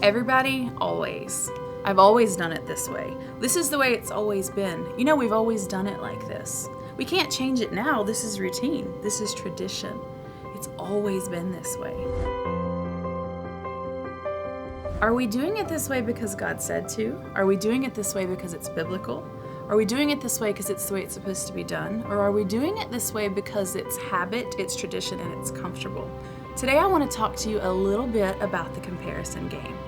Everybody, always. I've always done it this way. This is the way it's always been. You know, we've always done it like this. We can't change it now. This is routine. This is tradition. It's always been this way. Are we doing it this way because God said to? Are we doing it this way because it's biblical? Are we doing it this way because it's the way it's supposed to be done? Or are we doing it this way because it's habit, it's tradition, and it's comfortable? Today I want to talk to you a little bit about the comparison game,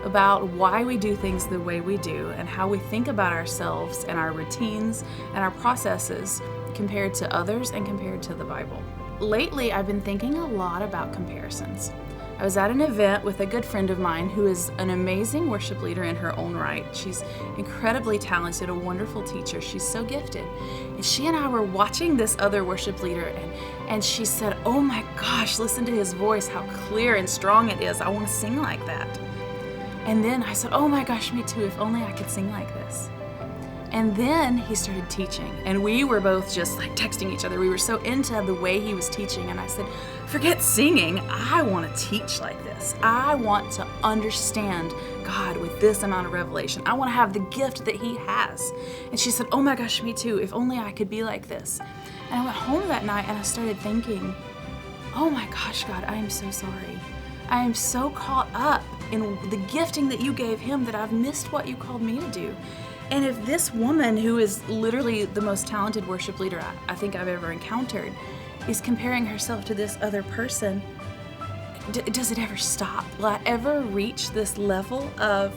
about why we do things the way we do and how we think about ourselves and our routines and our processes compared to others and compared to the Bible. Lately, I've been thinking a lot about comparisons. I was at an event with a good friend of mine who is an amazing worship leader in her own right. She's incredibly talented, a wonderful teacher. She's so gifted. And she and I were watching this other worship leader, and she said, "Oh my gosh, listen to his voice, how clear and strong it is. I want to sing like that." And then I said, "Oh my gosh, me too, if only I could sing like this." And then he started teaching, and we were both just like texting each other. We were so into the way he was teaching, and I said, "Forget singing, I want to teach like this. I want to understand God with this amount of revelation. I want to have the gift that he has." And she said, "Oh my gosh, me too, if only I could be like this." And I went home that night and I started thinking, oh my gosh, God, I am so sorry. I am so caught up in the gifting that you gave him that I've missed what you called me to do. And if this woman, who is literally the most talented worship leader I think I've ever encountered, is comparing herself to this other person, does it ever stop? Will I ever reach this level of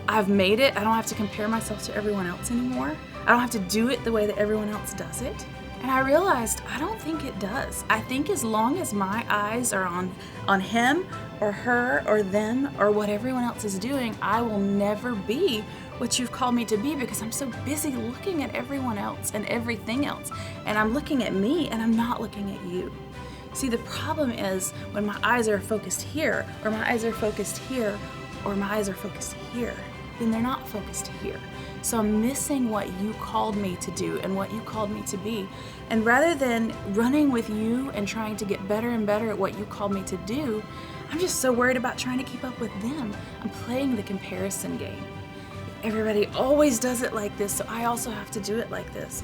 I've made it, I don't have to compare myself to everyone else anymore? I don't have to do it the way that everyone else does it? And I realized I don't think it does. I think as long as my eyes are on him or her or them or what everyone else is doing, I will never be what you've called me to be, because I'm so busy looking at everyone else and everything else. And I'm looking at me and I'm not looking at you. See, the problem is when my eyes are focused here, or my eyes are focused here, or my eyes are focused here, then they're not focused here. So I'm missing what you called me to do and what you called me to be. And rather than running with you and trying to get better and better at what you called me to do, I'm just so worried about trying to keep up with them. I'm playing the comparison game. Everybody always does it like this, so I also have to do it like this.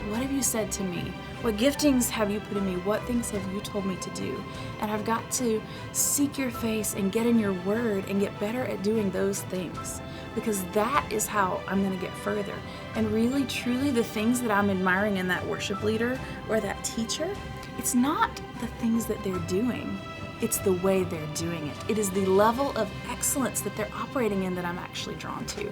What have you said to me? What giftings have you put in me? What things have you told me to do? And I've got to seek your face and get in your word and get better at doing those things, because that is how I'm going to get further. And really, truly, the things that I'm admiring in that worship leader or that teacher, it's not the things that they're doing. It's the way they're doing it. It is the level of excellence that they're operating in that I'm actually drawn to.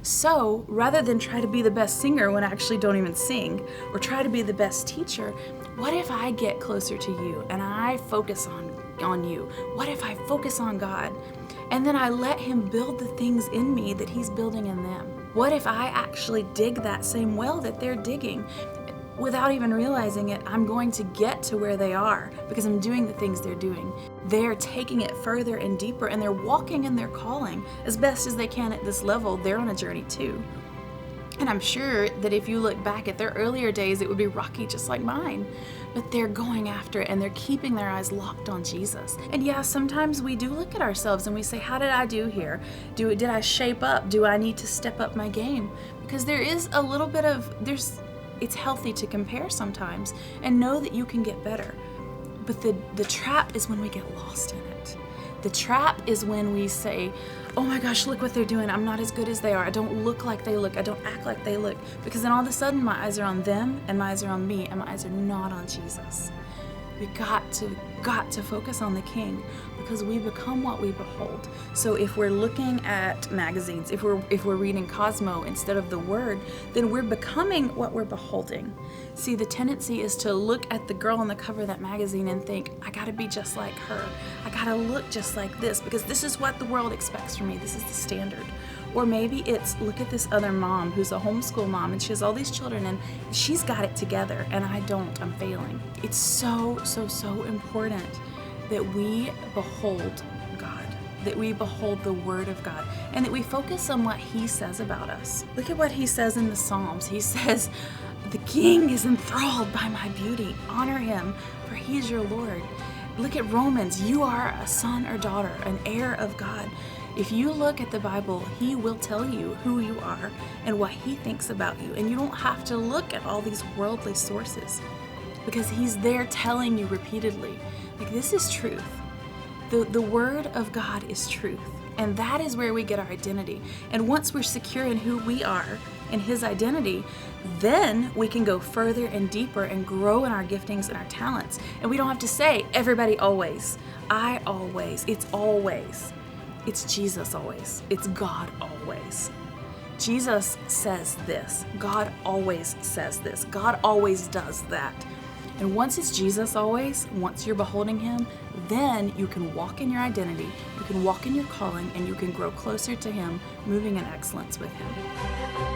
So rather than try to be the best singer when I actually don't even sing, or try to be the best teacher, what if I get closer to you and I focus on you? What if I focus on God and then I let him build the things in me that he's building in them? What if I actually dig that same well that they're digging? Without even realizing it, I'm going to get to where they are because I'm doing the things they're doing. They're taking it further and deeper, and they're walking in their calling as best as they can at this level. They're on a journey too. And I'm sure that if you look back at their earlier days, it would be rocky just like mine. But they're going after it, and they're keeping their eyes locked on Jesus. And yeah, sometimes we do look at ourselves and we say, how did I do here? Did I shape up? Do I need to step up my game? Because there is a little bit of, it's healthy to compare sometimes and know that you can get better. But the trap is when we get lost in it. The trap is when we say, oh my gosh, look what they're doing. I'm not as good as they are. I don't look like they look. I don't act like they look. Because then all of a sudden my eyes are on them and my eyes are on me and my eyes are not on Jesus. We got to focus on the King, because we become what we behold. So if we're looking at magazines, if we're reading Cosmo instead of the Word, then we're becoming what we're beholding. See, the tendency is to look at the girl on the cover of that magazine and think, I gotta be just like her. I gotta look just like this because this is what the world expects from me. This is the standard. Or maybe it's, look at this other mom who's a homeschool mom and she has all these children and she's got it together and I don't, I'm failing. It's so important that we behold God, that we behold the Word of God, and that we focus on what He says about us. Look at what He says in the Psalms. He says, The king is enthralled by my beauty. Honor him, for he is your Lord. Look at Romans. You are a son or daughter, an heir of God. If you look at the Bible, he will tell you who you are and what he thinks about you. And you don't have to look at all these worldly sources, because he's there telling you repeatedly, like, this is truth. The word of God is truth. And that is where we get our identity. And once we're secure in who we are, in his identity, then we can go further and deeper and grow in our giftings and our talents. And we don't have to say, everybody always, I always, it's always. It's Jesus always. It's God always. Jesus says this. God always says this. God always does that. And once it's Jesus always, once you're beholding him, then you can walk in your identity, you can walk in your calling, and you can grow closer to him, moving in excellence with him.